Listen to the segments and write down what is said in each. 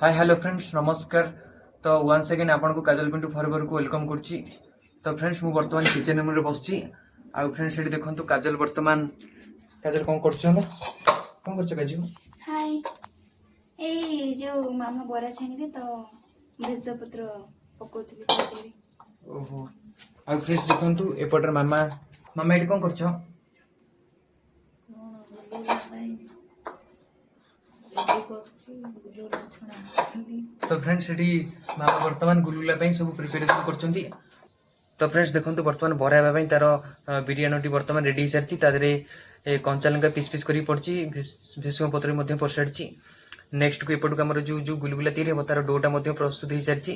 Hi hello friends नमस्कार। तो once again आपन को काजल पिंटू फॉरएवर को वेलकम करछि। तो फ्रेंड्स मु वर्तमान किचन रूम रे बसछि। आ फ्रेंड्स एठी देखंतु काजल वर्तमान काजल कोन करछन कोन करछ काजू? हाय ए जो मामा बरा छानिबे तो भेजपत्र पकोथबे तोरे। ओहो आ फ्रेंड्स देखंतु एपटर मामा मामा एठी कोन करछ? तो फ्रेंड्स एठी मामा वर्तमान गुलुला पई सब प्रिपरेशन करछंती। तो फ्रेंड्स देखंतु वर्तमान बरा हेबा पई तार बिरयानी वर्तमान रेडी हिसारछि। तादरे कंचा लंका पीस पीस करी पड़छि, भेसुआ पत्र मध्ये पड़छि। नेक्स्ट को एपटू हमर जो गुलगुला तैयारी हो तार डोटा मध्ये प्रस्तुत हो सारछि।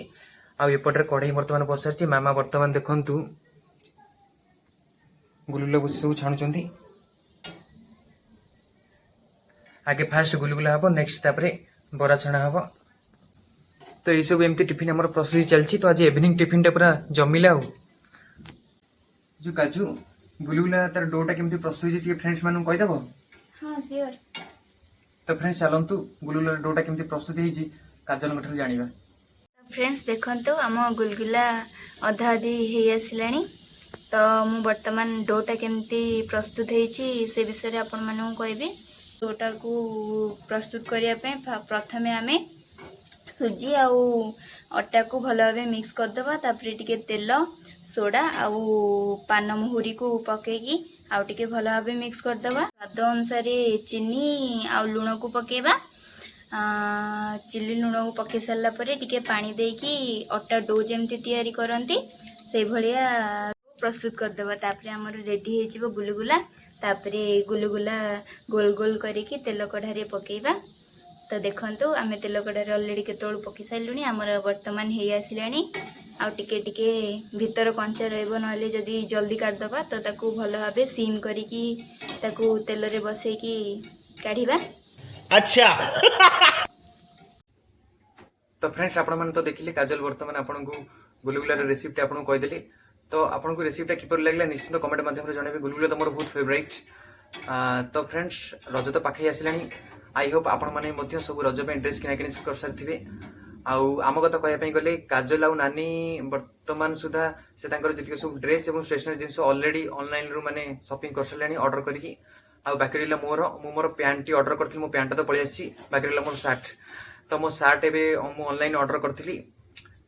आ एपटर कढ़ाई वर्तमान बसारछि। मामा वर्तमान देखंतु गुलगुला को सब छाणुचंती। आगे फास्ट गुलगुला हबो, नेक्स्ट तापरे बरा छणा हबो। तो ये सब एमती टिफिन हमर प्रस्तुति चलछि। तो आज इवनिंग टिफिन टा पूरा जमिला हो जो काजू गुलगुला तार डोटा केमती प्रस्तुति टी फ्रेंड्स मानु कहि देबो। हां श्योर। तो फ्रेंड्स चलंतु गुलगुला डोटा केमती प्रस्तुति हेछि काजल मठर जानिबा। फ्रेंड्स देखंतु हम गुलगुला अधा आधी हे आसिलानी। तो मु वर्तमान डोटा केमती प्रस्तुत हेछि से विषय रे आपण मानु कहबी। डोटा को प्रस्तुत करिया पे प्रथमे हमें सुजी आउ अटा को भल भाव मिक्स कर दबा। तापरे टिके तेल सोडा आउ पान मुहुरी को पकेगी आउ टिके भल भाव मिक्स कर दबा। स्वाद अनुसार चीनी आउ लूण को पकेबा। चिल्ली लूण को पके सारा परे टिके पानी देकी अटा डो जेमती तैयारी करंती से भलिया प्रस्तुत कर दबा। तापरे हमर रेडी हे जिवो गुलगुला। तापरे गुलगुला गोल गोल करिकी तेल कढ़ारे पकेबा। तो देखंतु आमे तेल कढ़ारे ऑलरेडी केतोळ पकी साइलुनी। हमर वर्तमान हे आसिलानी। आ टिके टिके भीतर कंचा रहबो, नले जदी जल्दी काट दबा तो ताकू भलो भाबे सीम करिकी ताकू तेल रे बसेकी काढिबा। अच्छा तो फ्रेंड्स आपण मन तो देखिले काजल वर्तमान आपण को गुलगुला रेसिपी आपण को कहि देली। तो आपण को रेसिपीटा किपर लागला निश्चित कमेंट माध्यम रे जणाबे। गुलगुला तो मोर बहुत फेवरेट। तो फ्रेंड्स रज तो पाखे आसिलानी। आई होप आपण माने मध्ये सब रज पे ड्रेस किना किना कर सारथिबे। आउ आम कथा कहया पई गले काजल आउ नानी वर्तमान सुधा से तांकर जति सब ड्रेस एवं स्टेशनरी जिंस ऑलरेडी ऑनलाइन रु माने शॉपिंग कर सारलानी ऑर्डर करकी। आउ बाकी रहला मोर पैंट टी ऑर्डर करथि। मो पैंट तो पळि आछि। बाकी रहला मोर शर्ट। तो मो शर्ट एबे मो ऑनलाइन ऑर्डर करथिली।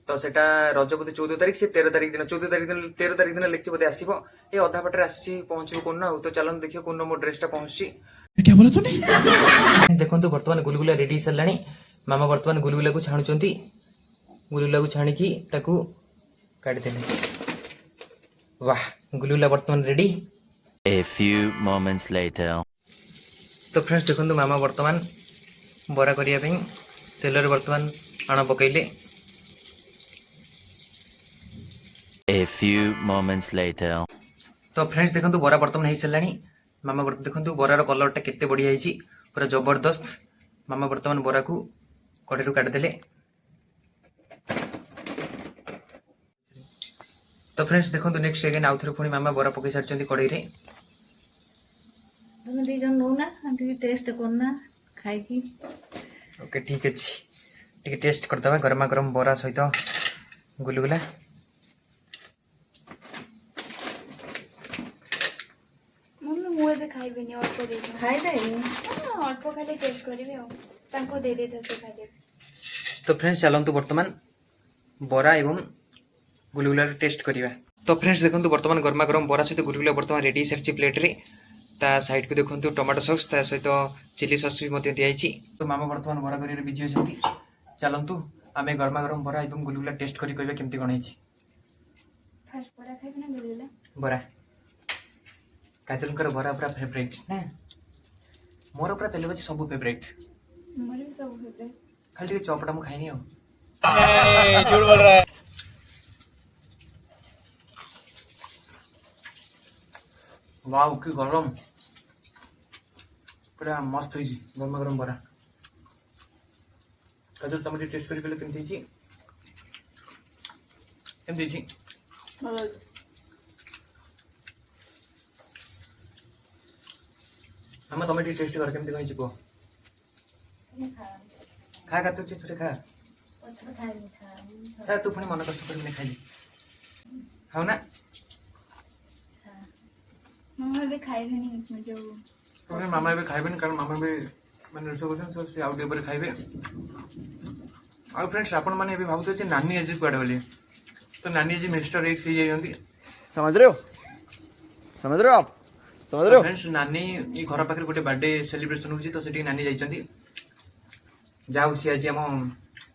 तो सेटा रजपति 14 तारिख से 13 तारिख दिन 14 तारिख दिन 13 तारिख दिन लेक्चर बोधे आसीबो। ए अधा पटरे आसी पहुंचबो कोन ना। तो चलन देखियो कोन मो ड्रेसटा पहुंची। क्या बोला तूने? देखंतु वर्तमान गुलगुला रेडी सरलानी। मामा वर्तमान गुलगुला को छाणुचंती। गुलगुला को छाणीकी ताकू काढी देले। वाह गुलगुला वर्तमान ready. A few moments later. तो फ्रेंड्स देखंतु मामा वर्तमान बरा करिया पई तेल रे वर्तमान आण पकैले। A few moments later. तो फ्रेंड्स देखंतु बरा वर्तमान हे सरलानी। मामा वर्तमान देखंतु बरार कलरटा केते बढ़िया हिची पूरा जबरदस्त। मामा वर्तमान बरा को कढेरु काट देले। तो फ्रेंड्स देखंतु नेक्स्ट अगेन आउ थरे पुनी मामा बरा पकै सारचंती कढई रे। तुम दी जन नोना आंटी टेस्ट करना खाई की। ओके ठीक अछि। टिके टेस्ट करदबा गरमा गरम बरा सहित गुलगुला। मम्मी मु एबे खाइबेनी अल्प दे दे। खाई दे अल्प खाली टेस्ट करिवे हो तांको दे दे से खा दे। तो फ्रेंड्स चलंतु वर्तमान बरा एवं गुलगुला टेस्ट करिवा। तो फ्रेंड्स देखंतु वर्तमान गरमा गरम बरा सहित गुलगुला वर्तमान रेडी सरची प्लेट रे। ता साइड को देखंतु टमाटो सॉस ता सहित चिली सॉस भी मते दियाइची। तो मामा वर्तमान बरा करिरे बिजी होचंती। चलंतु आमे गरमा गरम बरा एवं गुलगुला टेस्ट करी कहबे केमती कोन हेची। फर्स्ट बरा खाइबे ना गुलगुला? बरा काजल कर बरा पूरा फेवरेट ना। मोर पूरा तेल बची सब फेवरेट। मोर भी सब फेवरेट। खाली टिके चॉपटा मु खाइनी हो। झूठ बोल रहा है। वाओ की गरम पूरा मस्त होई जी गरमा गरम बरा। काजल तमटी टेस्ट करी पले केमती छी केमती छी। हम तमटी टेस्ट कर केमती कहि छी को। खा खा तू थोड़े खा खा तू पुणी मन कष्ट कर खाई खाऊ ना मामा भी खाइबेनी जो तो मामा भी खाइबेन कारण मामा भी मैंने रोष कर से आउट ऊपर खाइबे आ फ्रेंड्स आपण मैंने भी भावुते जे नानी आज कुआडे बोली तो नानी आज मिस्टर एक्स ही जाइंती समझ रहे हो आप समझ रहे हो फ्रेंड्स नानी ये घर पाखे गोटे बर्थडे सेलिब्रेशन होची तो सेठी नानी जाइचंती जाऊ सी आज हम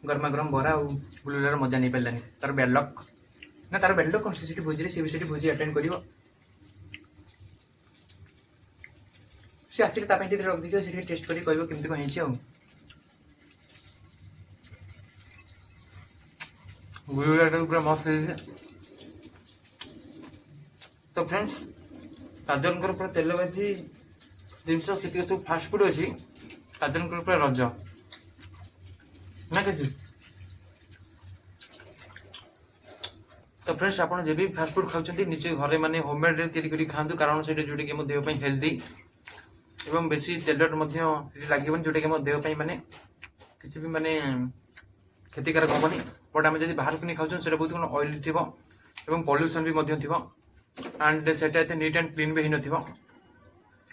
गरमा गरम बरा और बुलुलार मजा नहीं पाइलानी तार बैड लक ना तार बैड लक कौन सी भोजी सी भी भोजी अटेंड करिवो से आसिक ता पेंटी रख दियो से टेस्ट करी कहबो केमती को हेची आ बुलुलार पूरा मस्त है तो फ्रेंड्स काजल पूरा तेल भाजी जिनस से सब फास्ट फूड अच्छी काजल पूरा रज ना कि तो फ्रेंड्स आप जब भी फास्ट फूड खाऊँ निजे घरे माने होममेड रे खातु कारण से जोटा कि मो देह हेल्दी एवं बेसी तेलर लगे जोटा कि मो देह माने किसी भी माने क्षतिकारक हेनी बट आम जब बाहर किनी खाऊँ बहुत ऑयली थी एवं पॉल्यूशन भी थी एंड से नीट एंड क्लीन भी हो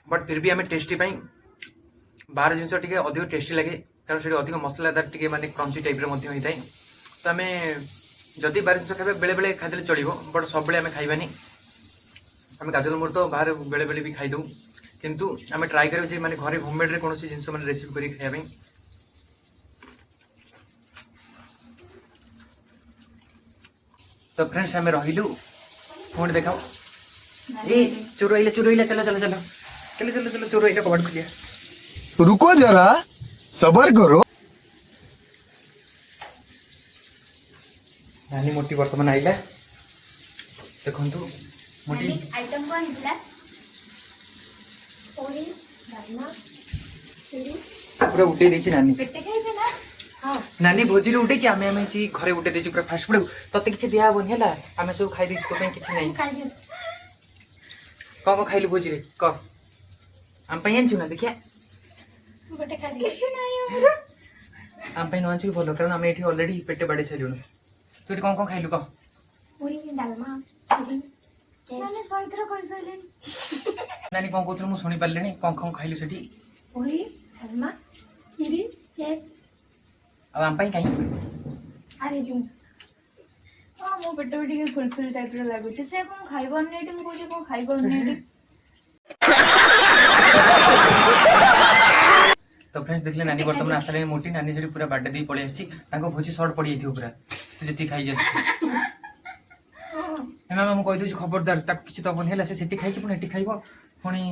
बट फिर भी आम टेस्टी बाहर जिन अधिक टेस्टी लगे कारण से अधिक मसलादार टे माने क्रंची टाइप होता है तो आम जदि बाहर जिन खाଇବା बेले बेले खाइले चलो बट सब आम खाइबानी आम काजल मोर तो बाहर बेले बेले भी खाईदू किंतु आम ट्राए करें माने घरे होममेड रे कौन जिन मैंने रेसिपी कर खाइबा तो फ्रेंड्स आम रहिलु फोन देखाओ ए चोरइला चलो चलो चलो चलो चलो चलो चलो चोरइला कबाड़ खुलिया रुको जरा सबर करो नानी मोटी वर्तमान आइला देखंतु मोटी आइटम कौन है पूरा उठे देछि नानी पेटे खाइबे ना हां नानी भोजी रे उठे आमे आमे ची घरे उठे देछि पूरा फास्ट फूड तते किछ दिया बन हैला आमे सब खाइ देछि तो किछ नै को खाइलु भोजी रे क हम पयन छु ना देखिया गोटे खाइ किछ नहीं हमरो हम पयन छु बोलो कारण हम एठी ऑलरेडी पेटे बडे छलिउ तू एठी कोन खाइलु क पूरी डालमा पूरी मैंने सहित रो कहि सैलेन नानी कोन कोथु मु सुनि पारलेनी कोन खाइलु सेठी पूरी डालमा खीरी केक अब हम पय खाइ अरे जो हाँ मो पेट टे फुलफिल टाइप रो लागु से कोन खाइबो नै मु कोजे कोन खाइबो नै तो फ्रेंड्स देखले नानी वर्तमान आसले मोटी नानी जड़ी पूरा बर्थडे दी पळे आसी ताको भोजी शॉर्ट पड़ी थी पूरा तू जति खाइ जा मामा मु कहि दउ खबरदार तक किछ तो बन हैला से सेठी खाइ छी पुनी एठी खाइबो पुनी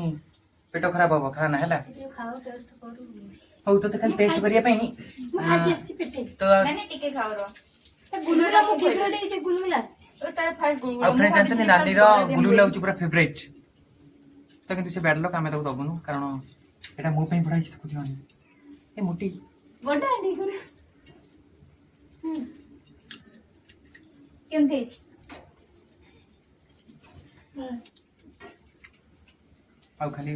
पेट खराब हो खाना हैला खाओ टेस्ट करू हो तो खाली टेस्ट करिया पई आज जस्ती पेटे तो मैंने टिके खाओ रो त गुलुरा मु फेवरेट है गुलुला ओ तार फास्ट गुलुला अब फ्रेंड्स जानते नानी रो गुलुला होची पूरा फेवरेट तो किंतु से बैड लक आमे ताको दबनु कारण एटा मो पई पढाई छी कुछ ए मोटी बड़ा अंडी गुल केम तेज अब खाली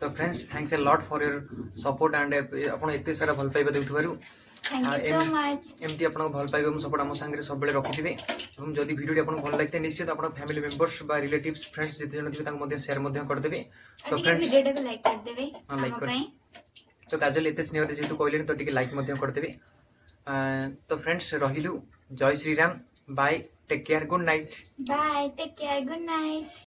तो friends thanks a lot for your support and आपण एते सारा भल पाइबा देउथबारु थैंक यू सो मच एमती आपन भल पाइबा हम सपोर्ट हम संगे सब बेले रखिथिबे एवं जदि वीडियो आपन भल लागते निश्चित आपन फैमिली मेंबर्स बा रिलेटिव्स फ्रेंड्स जते जण थिबे तांको मध्ये शेयर मध्ये कर देबे तो फ्रेंड्स वीडियो को लाइक कर देबे हां लाइक कर तो काजल एते स्नेह रे जेतु कहलेन तो टिके लाइक मध्ये कर देबे तो फ्रेंड्स रहिलु जय Shri Ram bye take care good night bye take care good night